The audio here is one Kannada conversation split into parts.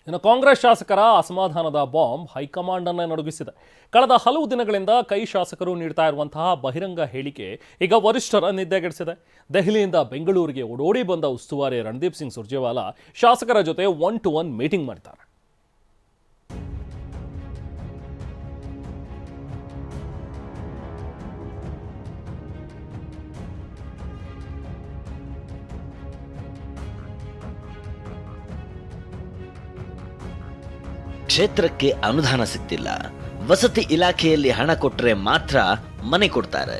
ಇನ್ನು ಕಾಂಗ್ರೆಸ್ ಶಾಸಕರ ಅಸಮಾಧಾನದ ಬಾಂಬ್ ಹೈಕಮಾಂಡ್ ಅನ್ನು ನಡುಗಿಸಿದೆ. ಕಳೆದ ಹಲವು ದಿನಗಳಿಂದ ಕೈ ಶಾಸಕರು ನೀಡ್ತಾ ಇರುವಂತಹ ಬಹಿರಂಗ ಹೇಳಿಕೆ ಈಗ ವರಿಷ್ಠರ ನಿದ್ದೆಗೆಡಿಸಿದೆ. ದೆಹಲಿಯಿಂದ ಬೆಂಗಳೂರಿಗೆ ಓಡೋಡಿ ಬಂದ ಉಸ್ತುವಾರಿ ರಣದೀಪ್ ಸಿಂಗ್ ಸುರ್ಜೇವಾಲಾ ಶಾಸಕರ ಜೊತೆ 1-to-1 ಮೀಟಿಂಗ್ ಮಾಡಿದ್ದಾರೆ. ಕ್ಷೇತ್ರಕ್ಕೆ ಅನುದಾನ ಸಿಗ್ತಿಲ್ಲ, ವಸತಿ ಇಲಾಖೆಯಲ್ಲಿ ಹಣ ಕೊಟ್ಟರೆ ಮಾತ್ರ ಮನೆ ಕೊಡ್ತಾರೆ.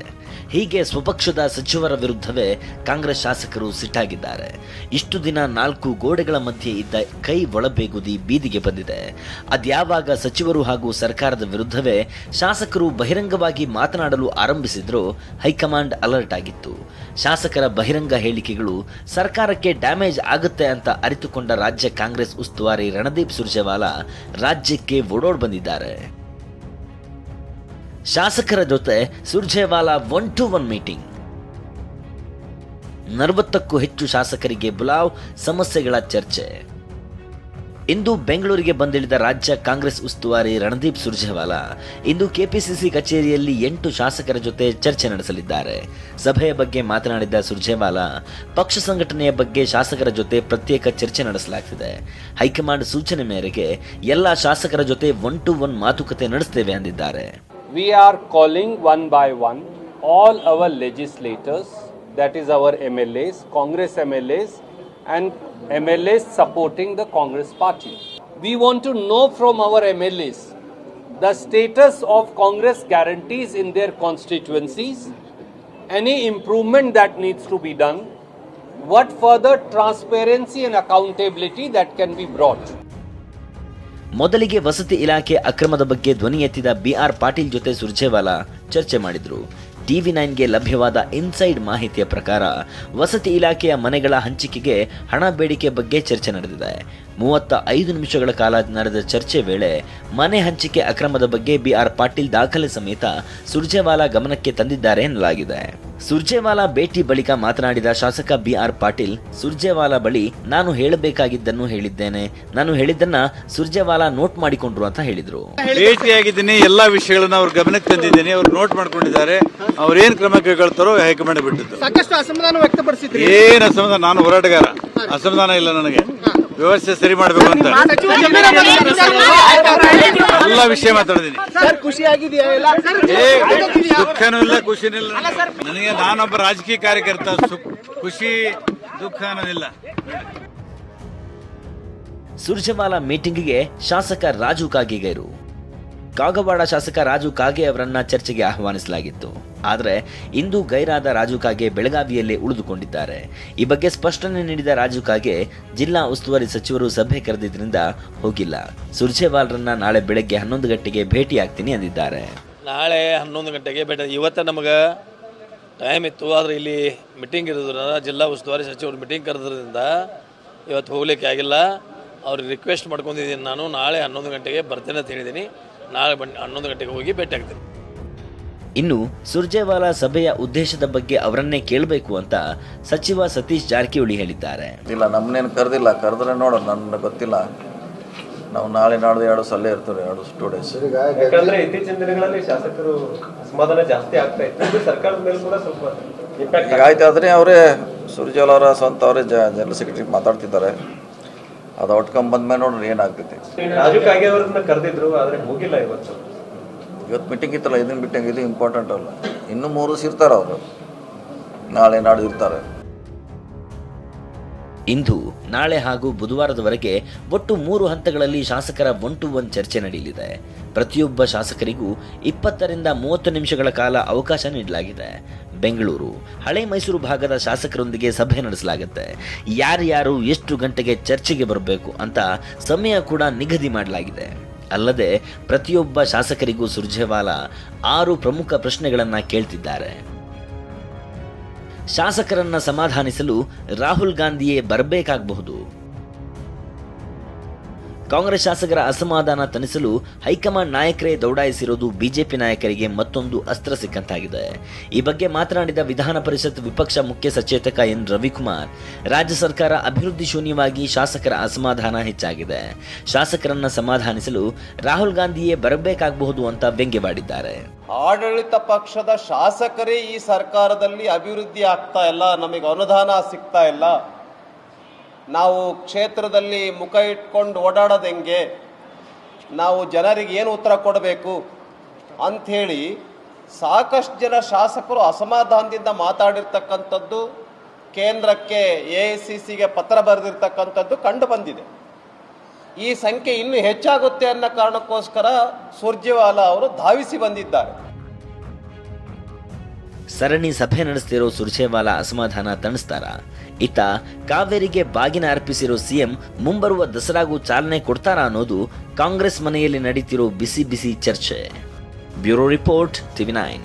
ಹೀಗೆ ಸ್ವಪಕ್ಷದ ಸಚಿವರ ವಿರುದ್ಧವೇ ಕಾಂಗ್ರೆಸ್ ಶಾಸಕರು ಸಿಟ್ಟಾಗಿದ್ದಾರೆ. ಇಷ್ಟು ದಿನ 4 ಗೋಡೆಗಳ ಮಧ್ಯೆ ಇದ್ದ ಕೈ ಒಳಬೇಗುದಿ ಬೀದಿಗೆ ಬಂದಿದೆ. ಅದ್ಯಾವಾಗ ಸಚಿವರು ಹಾಗೂ ಸರ್ಕಾರದ ವಿರುದ್ಧವೇ ಶಾಸಕರು ಬಹಿರಂಗವಾಗಿ ಮಾತನಾಡಲು ಆರಂಭಿಸಿದ್ರೂ ಹೈಕಮಾಂಡ್ ಅಲರ್ಟ್ ಆಗಿತ್ತು. ಶಾಸಕರ ಬಹಿರಂಗ ಹೇಳಿಕೆಗಳು ಸರ್ಕಾರಕ್ಕೆ ಡ್ಯಾಮೇಜ್ ಆಗುತ್ತೆ ಅಂತ ಅರಿತುಕೊಂಡ ರಾಜ್ಯ ಕಾಂಗ್ರೆಸ್ ಉಸ್ತುವಾರಿ ರಣದೀಪ್ ಸುರ್ಜೇವಾಲಾ ರಾಜ್ಯಕ್ಕೆ ಓಡೋಡ್ ಬಂದಿದ್ದಾರೆ. ಶಾಸಕರ ಜೊತೆ ಸುರ್ಜೇವಾಲಾ 1-to-1 ಮೀಟಿಂಗ್. 40ಕ್ಕೂ ಹೆಚ್ಚು ಶಾಸಕರಿಗೆ ಬುಲಾವ್, ಸಮಸ್ಯೆಗಳ ಚರ್ಚೆ. ಇಂದು ಬೆಂಗಳೂರಿಗೆ ಬಂದಿಳಿದ ರಾಜ್ಯ ಕಾಂಗ್ರೆಸ್ ಉಸ್ತುವಾರಿ ರಣದೀಪ್ ಸುರ್ಜೇವಾಲಾ ಇಂದು ಕೆಪಿಸಿಸಿ ಕಚೇರಿಯಲ್ಲಿ 8 ಶಾಸಕರ ಜೊತೆ ಚರ್ಚೆ ನಡೆಸಲಿದ್ದಾರೆ. ಸಭೆಯ ಬಗ್ಗೆ ಮಾತನಾಡಿದ ಸುರ್ಜೇವಾಲಾ, ಪಕ್ಷ ಸಂಘಟನೆಯ ಬಗ್ಗೆ ಶಾಸಕರ ಜೊತೆ ಪ್ರತ್ಯೇಕ ಚರ್ಚೆ ನಡೆಸಲಾಗುತ್ತಿದೆ. ಹೈಕಮಾಂಡ್ ಸೂಚನೆ ಮೇರೆಗೆ ಎಲ್ಲ ಶಾಸಕರ ಜೊತೆ 1-to-1 ಮಾತುಕತೆ ನಡೆಸುತ್ತೇವೆ ಎಂದಿದ್ದಾರೆ. We are calling one by one all our legislators, that is our MLAs, Congress MLAs and MLAs supporting the Congress party. We want to know from our MLAs the status of Congress guarantees in their constituencies, any improvement that needs to be done, what further transparency and accountability that can be brought. ಮೊದಲಿಗೆ ವಸತಿ ಇಲಾಖೆ ಅಕ್ರಮದ ಬಗ್ಗೆ ಧ್ವನಿ ಎತ್ತಿದ BR ಪಾಟೀಲ್ ಜೊತೆ ಸುರ್ಜೇವಾಲಾ ಚರ್ಚೆ ಮಾಡಿದ್ರು. TV9ಗೆ ಲಭ್ಯವಾದ ಇನ್ಸೈಡ್ ಮಾಹಿತಿಯ ಪ್ರಕಾರ ವಸತಿ ಇಲಾಖೆಯ ಮನೆಗಳ ಹಂಚಿಕೆಗೆ ಹಣ ಬೇಡಿಕೆ ಬಗ್ಗೆ ಚರ್ಚೆ ನಡೆದಿದೆ. 35 ನಿಮಿಷಗಳ ಕಾಲ ನಡೆದ ಚರ್ಚೆ ವೇಳೆ ಮನೆ ಹಂಚಿಕೆ ಅಕ್ರಮದ ಬಗ್ಗೆ BR ಪಾಟೀಲ್ ದಾಖಲೆ ಸಮೇತ ಸುರ್ಜೇವಾಲಾ ಗಮನಕ್ಕೆ ತಂದಿದ್ದಾರೆ ಎನ್ನಲಾಗಿದೆ. ಸುರ್ಜೇವಾಲಾ ಭೇಟಿ ಬಳಿಕ ಮಾತನಾಡಿದ ಶಾಸಕ BR ಪಾಟೀಲ್, ಸುರ್ಜೇವಾಲಾ ಬಳಿ ನಾನು ಹೇಳಬೇಕಾಗಿದ್ದನ್ನು ಹೇಳಿದ್ದೇನೆ, ನಾನು ಹೇಳಿದ್ದನ್ನ ಸುರ್ಜೇವಾಲಾ ನೋಟ್ ಮಾಡಿಕೊಂಡ್ರು ಅಂತ ಹೇಳಿದ್ರು. ಭೇಟಿಯಾಗಿದ್ದೀನಿ, ಎಲ್ಲಾ ವಿಷಯಗಳನ್ನ ಅವ್ರ ಗಮನಕ್ಕೆ ತಂದಿದ್ದೀನಿ, ಅವ್ರು ನೋಟ್ ಮಾಡ್ಕೊಂಡಿದ್ದಾರೆ. ಅವ್ರೇನ್ ಕ್ರಮ ಕೈಗೊಳ್ತಾರೋ ಹೈಕಮಾಂಡ್ ಬಿಟ್ಟಿದ್ದು. ಸಾಕಷ್ಟು ಅಸಮಾಧಾನ ವ್ಯಕ್ತಪಡಿಸಿದ್ರು. ಏನ್ ಅಸಮಾಧಾನ? ನಾನು ಹೋರಾಟಗಾರ, ಅಸಮಾಧಾನ ಇಲ್ಲ ನನಗೆ. ವ್ಯವಸ್ಥೆ ಸರಿ ಮಾಡಬೇಕು ಅಂತ ಎಲ್ಲ ವಿಷಯ ಮಾತಾಡಿದೀನಿ. ದುಃಖನೂ ಇಲ್ಲ, ಖುಷಿನೂ ಇಲ್ಲ. ನನಗೆ ನಾನೊಬ್ಬ ರಾಜಕೀಯ ಕಾರ್ಯಕರ್ತ, ಖುಷಿ ದುಃಖ ಅನ್ನೋದಿಲ್ಲ. ಸುರ್ಜೇವಾಲಾ ಮೀಟಿಂಗಿಗೆ ಶಾಸಕ ರಾಜು ಕಾಗೇಗೈರು, ಕಾಗವಾಡ ಶಾಸಕ ರಾಜು ಕಾಗೆ ಅವರನ್ನ ಚರ್ಚೆಗೆ ಆಹ್ವಾನಿಸಲಾಗಿತ್ತು. ಆದರೆ ಇಂದು ಗೈರಾದ ರಾಜು ಕಾಗೆ ಬೆಳಗಾವಿಯಲ್ಲೇ ಉಳಿದುಕೊಂಡಿದ್ದಾರೆ. ಈ ಬಗ್ಗೆ ಸ್ಪಷ್ಟನೆ ನೀಡಿದ ರಾಜು ಕಾಗೆ, ಜಿಲ್ಲಾ ಉಸ್ತುವಾರಿ ಸಚಿವರು ಸಭೆ ಕರೆದಿದ್ದರಿಂದ ಹೋಗಿಲ್ಲ. ಸುರ್ಜೇವಾಲಾರನ್ನ ನಾಳೆ ಬೆಳಗ್ಗೆ 11 ಗಂಟೆಗೆ ಭೇಟಿ ಆಗ್ತೀನಿ ಎಂದಿದ್ದಾರೆ. ನಾಳೆ 11 ಗಂಟೆಗೆ ಭೇಟಿ. ಇವತ್ತು ನಮಗೆ ಟೈಮ್ ಇತ್ತು, ಆದರೆ ಇಲ್ಲಿ ಮೀಟಿಂಗ್ ಇರೋದ್ರಿಂದ, ಜಿಲ್ಲಾ ಉಸ್ತುವಾರಿ ಸಚಿವರು ಮೀಟಿಂಗ್ ಕರೆದ್ರಿಂದ ಇವತ್ತು ಹೋಗ್ಲಿಕ್ಕೆ ಆಗಿಲ್ಲ. ಅವ್ರಿಗೆ ರಿಕ್ವೆಸ್ಟ್ ಮಾಡ್ಕೊಂಡಿದ್ದೀನಿ. ನಾನು ನಾಳೆ 11 ಗಂಟೆಗೆ ಬರ್ತೇನೆ ಅಂತ ಹೇಳಿದ್ದೀನಿ. ನಾಳೆ 11 ಗಂಟೆಗೆ ಹೋಗಿ ಭೇಟಿ ಆಗ್ತೀನಿ. ಇನ್ನು ಸುರ್ಜೇವಾಲಾ ಸಭೆಯ ಉದ್ದೇಶದ ಬಗ್ಗೆ ಅವರನ್ನೇ ಕೇಳಬೇಕು ಅಂತ ಸಚಿವ ಸತೀಶ್ ಜಾರಕಿಹೊಳಿ ಹೇಳಿದ್ದಾರೆ. ಇಲ್ಲ, ನಮ್ಮನ್ನೇನು ಕರೆದಿಲ್ಲ. ಕರೆದ್ರೆ ನೋಡೋಣ, ನನಗೆ ಗೊತ್ತಿಲ್ಲ. ನಾವು ನಾಳೆ ನಾಡ್ದು 2 ಸಲ ಇರ್ತಾರೆ, 2 ಡೇಸ್. ಯಾಕಂದ್ರೆ ಇತ್ತೀಚಿನ ದಿನಗಳಲ್ಲಿ ಶಾಸಕರು ಅಸಮಾಧಾನ ಜಾಸ್ತಿ ಆಗ್ತಾ ಇತ್ತು, ಸರ್ಕಾರದ ಮೇಲೆ ಕೂಡ ಸ್ವಲ್ಪ ಇಂಪ್ಯಾಕ್ಟ್ ಆಯ್ತಾದ್ರೆ ಅವರೇ ಸುರ್ಜೇವಾಲಾ ಅವರ ಸ್ವಂತ ಅವರೇ ಜನರಲ್ ಸೆಕ್ರೆಟರಿ ಮಾತಾಡ್ತಿದ್ದಾರೆ. ಅದು ಔಟ್ಕಮ್ ಬಂದ್ಮೇಲೆ ನೋಡ್ರಿ ಏನಾಗ್ತೈತಿ. ರಾಜು ಕಾಗೆ ಅವರನ್ನ ಕರೆದಿದ್ರು, ಆದ್ರೆ ಹೋಗಿಲ್ಲ. ಇವತ್ತು ಮೀಟಿಂಗ್ ಇತ್ತಲ್ಲ, ಇದನ್ನ ಮೀಟಿಂಗ್ ಇದು ಇಂಪಾರ್ಟೆಂಟ್ ಅಲ್ಲ. ಇನ್ನೂ 3 ದಿವಸ ಇರ್ತಾರೆ ಅವರು, ನಾಳೆ ನಾಡ್ದು ಇರ್ತಾರೆ. ಇಂದು ನಾಳೆ ಹಾಗೂ ಬುಧವಾರದವರೆಗೆ ಒಟ್ಟು 3 ಹಂತಗಳಲ್ಲಿ ಶಾಸಕರ 1-to-1 ಚರ್ಚೆ ನಡೆಯಲಿದೆ. ಪ್ರತಿಯೊಬ್ಬ ಶಾಸಕರಿಗೂ 20 ರಿಂದ 30 ನಿಮಿಷಗಳ ಕಾಲ ಅವಕಾಶ ನೀಡಲಾಗಿದೆ. ಬೆಂಗಳೂರು, ಹಳೆ ಮೈಸೂರು ಭಾಗದ ಶಾಸಕರೊಂದಿಗೆ ಸಭೆ ನಡೆಸಲಾಗುತ್ತೆ. ಯಾರ್ಯಾರು ಎಷ್ಟು ಗಂಟೆಗೆ ಚರ್ಚೆಗೆ ಬರಬೇಕು ಅಂತ ಸಮಯ ಕೂಡ ನಿಗದಿ ಮಾಡಲಾಗಿದೆ. ಅಲ್ಲದೆ ಪ್ರತಿಯೊಬ್ಬ ಶಾಸಕರಿಗೂ ಸುರ್ಜೇವಾಲಾ 6 ಪ್ರಮುಖ ಪ್ರಶ್ನೆಗಳನ್ನು ಕೇಳ್ತಿದ್ದಾರೆ. ಶಾಸಕರನ್ನ ಸಮಾಧಾನಿಸಲು ರಾಹುಲ್ ಗಾಂಧಿಯೇ ಬರಬೇಕಾಗಬಹುದು. ಕಾಂಗ್ರೆಸ್ ಶಾಸಕರ ಅಸಮಾಧಾನ ತಣಿಸಲು ಹೈಕಮಾಂಡ್ ನಾಯಕರೇ ದೌಡಾಯಿಸಿರೋದು ಬಿಜೆಪಿ ನಾಯಕರಿಗೆ ಮತ್ತೊಂದು ಅಸ್ತ್ರ ಸಿಕ್ಕಂತಾಗಿದೆ. ಈ ಬಗ್ಗೆ ಮಾತನಾಡಿದ ವಿಧಾನ ಪರಿಷತ್ ವಿಪಕ್ಷ ಮುಖ್ಯ ಸಚೇತಕ ಎನ್ ರವಿಕುಮಾರ್, ರಾಜ್ಯ ಸರ್ಕಾರ ಅಭಿವೃದ್ಧಿ ಶೂನ್ಯವಾಗಿ ಶಾಸಕರ ಅಸಮಾಧಾನ ಹೆಚ್ಚಾಗಿದೆ. ಶಾಸಕರನ್ನ ಸಮಾಧಾನಿಸಲು ರಾಹುಲ್ ಗಾಂಧಿಯೇ ಬರಬೇಕಾಗಬಹುದು ಅಂತ ವ್ಯಂಗ್ಯವಾಡಿದ್ದಾರೆ. ಆಡಳಿತ ಪಕ್ಷದ ಶಾಸಕರೇ ಈ ಸರ್ಕಾರದಲ್ಲಿ ಅಭಿವೃದ್ಧಿ ಆಗ್ತಾ ಇಲ್ಲ, ನಮಗೆ ಅನುದಾನ ಸಿಗ್ತಾ ಇಲ್ಲ, ನಾವು ಕ್ಷೇತ್ರದಲ್ಲಿ ಮುಖ ಇಟ್ಕೊಂಡು ಓಡಾಡೋದು ಹೆಂಗೆ, ನಾವು ಜನರಿಗೆ ಏನು ಉತ್ತರ ಕೊಡಬೇಕು ಅಂಥೇಳಿ ಸಾಕಷ್ಟು ಜನ ಶಾಸಕರು ಅಸಮಾಧಾನದಿಂದ ಮಾತಾಡಿರ್ತಕ್ಕಂಥದ್ದು, ಕೇಂದ್ರಕ್ಕೆ AICCಗೆ ಪತ್ರ ಬರೆದಿರ್ತಕ್ಕಂಥದ್ದು ಕಂಡು ಬಂದಿದೆ. ಈ ಸಂಖ್ಯೆ ಇನ್ನೂ ಹೆಚ್ಚಾಗುತ್ತೆ ಅನ್ನೋ ಕಾರಣಕ್ಕೋಸ್ಕರ ಸುರ್ಜೇವಾಲಾ ಅವರು ಧಾವಿಸಿ ಬಂದಿದ್ದಾರೆ. ಸರಣಿ ಸಭೆ ನಡೆಸ್ತಿರೋ ಸುರ್ಜೇವಾಲಾ ಅಸಮಾಧಾನ ತಣಿಸ್ತಾರ? ಇತ್ತ ಕಾವೇರಿಗೆ ಬಾಗಿನ ಅರ್ಪಿಸಿರೋ ಸಿಎಂ ಮುಂಬರುವ ದಸರಾಗೂ ಚಾಲನೆ ಕೊಡ್ತಾರಾ ಅನ್ನೋದು ಕಾಂಗ್ರೆಸ್ ಮನೆಯಲ್ಲಿ ನಡೀತಿರೋ ಬಿಸಿ ಬಿಸಿ ಚರ್ಚೆ. Bureau report, TV9.